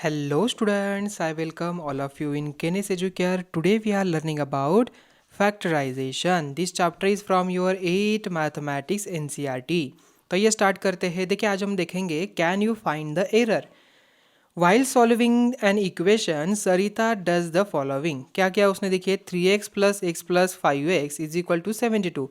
Hello students, I welcome all of you in Kenes Educare. Today we are learning about factorization. This chapter is from your 8 mathematics NCERT. तो ये start करते हैं. देखिए आज हम देखेंगे can you find the error. While solving an equation Sarita does the following. क्या क्या उसने देखिए 3x plus x plus 5x is equal to 72.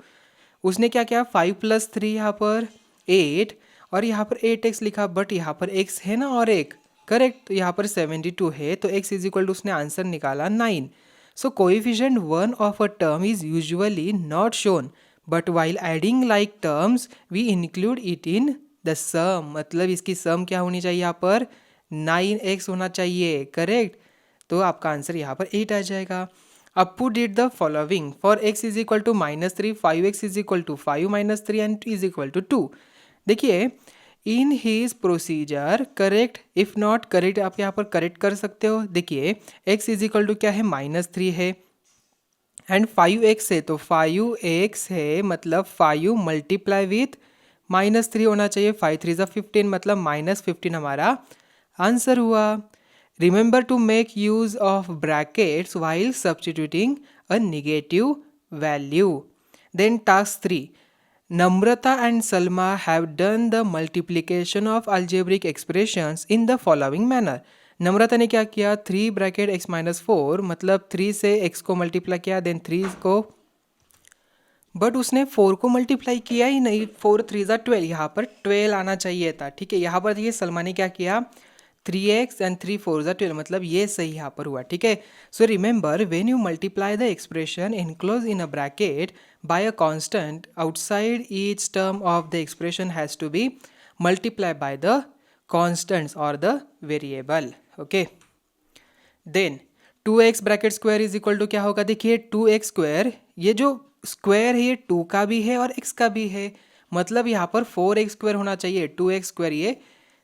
उसने क्या किया 5 प्लस 3 यहाँ पर 8 और यहाँ पर 8x लिखा, बट यहाँ पर x है ना और एक करेक्ट, तो यहाँ पर 72 है तो x इज इक्वल टू उसने आंसर निकाला 9. So coefficient one of a term is usually not shown but while adding like terms we include it in the sum. मतलब इसकी सम क्या होनी चाहिए यहाँ पर 9x होना चाहिए करेक्ट. तो आपका आंसर यहाँ पर 8 आ जाएगा. Appu did the following for x is equal to -3, 5x is equal to 5 minus 3 and is equal to 2. देखिए in his procedure correct, if not correct आप यहाँ पर करेक्ट कर सकते हो. देखिए x इज इक्वल टू क्या है -3 है एंड 5x है तो 5x है मतलब 5 मल्टीप्लाई विथ -3 होना चाहिए. 5 3 ज़ा 15 मतलब -15 हमारा आंसर हुआ. Remember to make use of brackets while substituting a negative value. Then task 3. Namrata and Salma have done the multiplication of algebraic expressions in the following manner. नम्रता ने क्या किया 3 ब्रैकेट x माइनस 4 मतलब 3 से x को multiply किया then 3 को, but उसने 4 को मल्टीप्लाई किया ही नहीं. 4 3 ज़ा 12, यहाँ पर 12 आना चाहिए था. ठीक है, यहाँ पर देखिए सलमा ने क्या किया 3x एंड 3 4 ज़ा 12 मतलब ये सही यहाँ पर हुआ. ठीक है, so remember when you multiply the expression enclose in a bracket by a constant outside each term of the expression has to be multiply by the constants और the variable. Okay, then 2x bracket square is equal to क्या होगा. देखिए 2x square, ये जो square है ये 2 का भी है और x का भी है मतलब यहाँ पर 4x स्क्वायर होना चाहिए. 2x स्क्वायर ये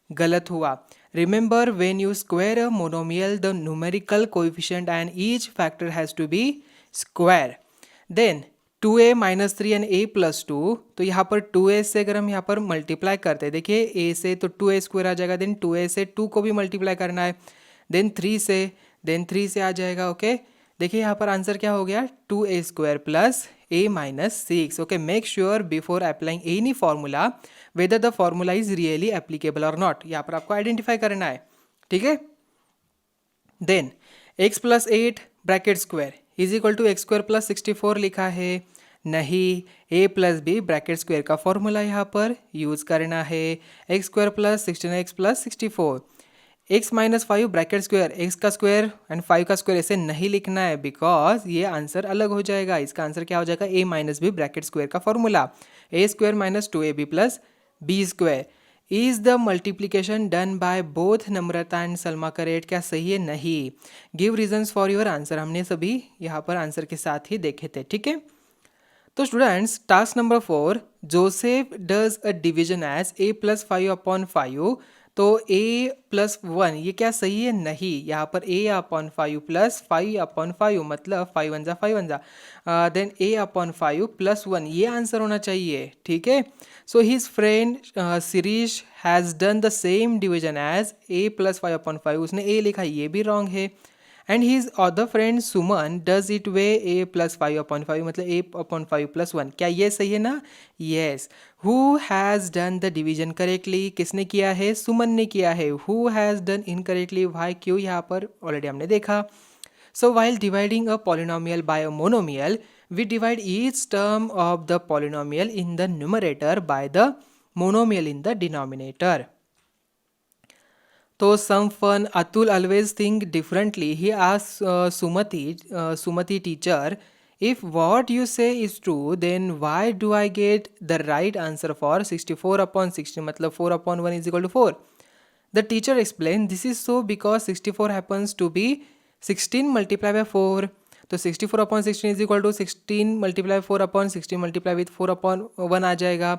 गलत हुआ. Remember when you square a monomial the numerical coefficient and each factor has to be square. Then 2a minus 3 and a plus 2, तो यहाँ पर 2a से अगर हम यहाँ पर मल्टीप्लाई करते हैं देखिए a से तो 2a स्क्वायर आ जाएगा. देन 2a से 2 को भी मल्टीप्लाई करना है देन 3 से आ जाएगा. ओके देखिए यहाँ पर आंसर क्या हो गया 2a square plus a minus 6. Okay, make sure before applying any formula whether the formula is really applicable और नॉट. यहाँ पर आपको आइडेंटिफाई करना है. ठीक है, then x plus 8 bracket square is equal to x square plus 64 लिखा है. नहीं, a plus b bracket square का फॉर्मूला यहाँ पर यूज करना है. X square plus 16x plus 64. x minus 5 bracket square x का स्क्वायर एंड 5 का स्क्वायर ऐसे नहीं लिखना है बिकॉज ये आंसर अलग हो जाएगा. इसका आंसर क्या हो जाएगा a minus B bracket square का formula a square minus 2ab plus B square. Is the multiplication done by both Namrata and Salma correct. क्या सही है? नहीं. Give reasons for your answer. हमने सभी यहाँ पर आंसर के साथ ही देखे थे. ठीक है, तो students task number 4, Joseph does a division as a plus 5 upon 5. तो a प्लस 1 ये क्या सही है? नहीं. यहाँ पर a अपॉन 5 प्लस 5 अपॉन 5 मतलब 5 1 जा देन a अपॉन 5 प्लस 1 ये आंसर होना चाहिए. ठीक है, so his friend Shirish has done the same division as a plus 5 upon 5. उसने a लिखा, ये भी रॉन्ग है. And his other friend Suman does it way a plus 5 upon 5 मतलब a अपॉन 5 प्लस 1. क्या ये सही है ना? Yes. Who has done the division correctly. किसने किया है? सुमन ने किया है. Who has done incorrectly why क्यों यहाँ पर ऑलरेडी हमने देखा. So while dividing a polynomial by a monomial we divide each term of the polynomial in the numerator by the monomial in the denominator. So some fun. Atul always think differently. He asks Sumati teacher, if what you say is true, then why do I get the right answer for 64 upon 16? मतलब 4 upon 1 is equal to 4. The teacher explained, this is so because 64 happens to be 16 multiplied by 4. तो 64 upon 16 is equal to 16 multiply 4 upon 16 multiply with 4 upon 1 आ जाएगा.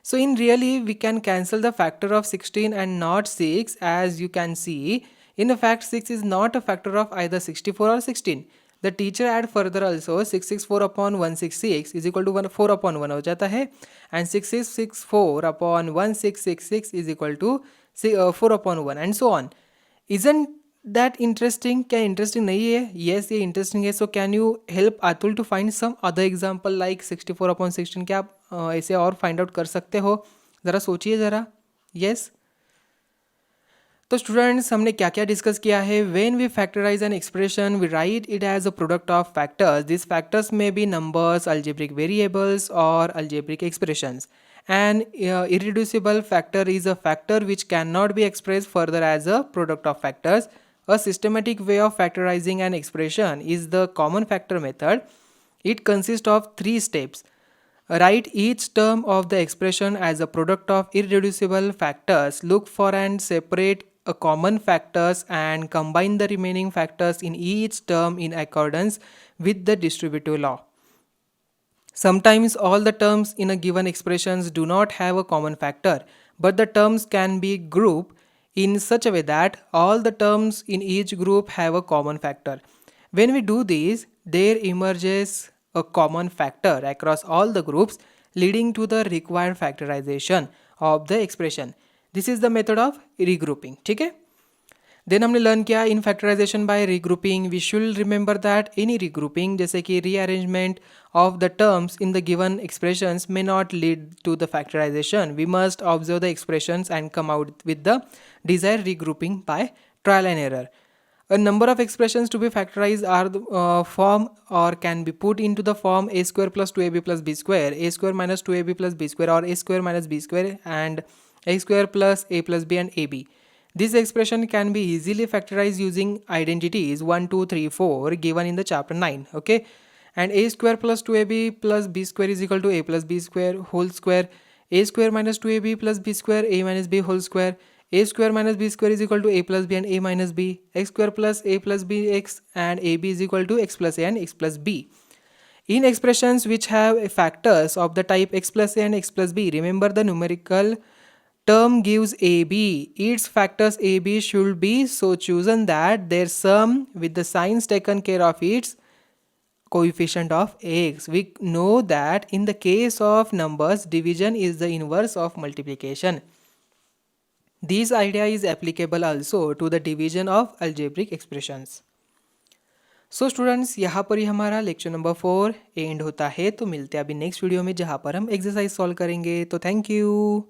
So in really we can cancel the factor of 16 and not 6 as you can see. In fact 6 is not a factor of either 64 और 16. The teacher add further also 664 upon 166 is equal to 4 upon 1 हो जाता है and 6664 upon 1666 is equal to 4 upon 1 and so on. Isn't that interesting? क्या interesting नहीं है? Yes, ये interesting है. So can you help Atul to find some other example like 64/16? क्या आप ऐसे और फाइंड आउट कर सकते हो? ज़रा सोचिए ज़रा. यस. तो स्टूडेंट्स, हमने क्या क्या डिस्कस किया है. When we factorise an expression we write it as a product of factors. This factors में बी नंबर्स, अलजेब्रिक वेरिएबल्स और algebraic expressions. An irreducible factor is a factor which cannot be expressed further as a product of factors. A systematic way of factorizing an expression is the common factor method. It consists of three steps. Write each term of the expression as a product of irreducible factors. Look for and separate a common factors and combine the remaining factors in each term in accordance with the distributive law. Sometimes all the terms in a given expressions do not have a common factor, but the terms can be grouped in such a way that all the terms in each group have a common factor. When we do this, there emerges a common factor across all the groups, leading to the required factorization of the expression. This is the method of regrouping. ठीक है. Then हमने learn किया in factorization by regrouping. We should remember that any regrouping जैसे कि rearrangement of the terms in the given expressions may not lead to the factorization. We must observe the expressions and come out with the desire regrouping by trial and error. A number of expressions to be factorized are the form or can be put into the form a square plus 2ab plus b square, a square minus 2ab plus b square, or a square minus b square, and a square plus a plus b and ab. This expression can be easily factorized using identities 1, 2, 3, 4 given in the chapter 9. Okay, and a square plus 2ab plus b square is equal to a plus b square whole square, a square minus 2ab plus b square, a minus b whole square, a square minus b square is equal to a plus b and a minus b, x square plus a plus b x, and ab is equal to x plus a and x plus b. In expressions which have factors of the type x plus a and x plus b, remember the numerical term gives AB. Its factors AB should be so chosen that their sum with the signs taken care of its coefficient of x. We know that in the case of numbers, division is the inverse of multiplication. This idea is applicable also to the division of algebraic expressions. So students, यहाँ पर ही हमारा lecture number 4 and होता है. तो मिलते हैं अभी next video में जहाँ पर हम एक्सरसाइज सॉल्व करेंगे. तो थैंक यू.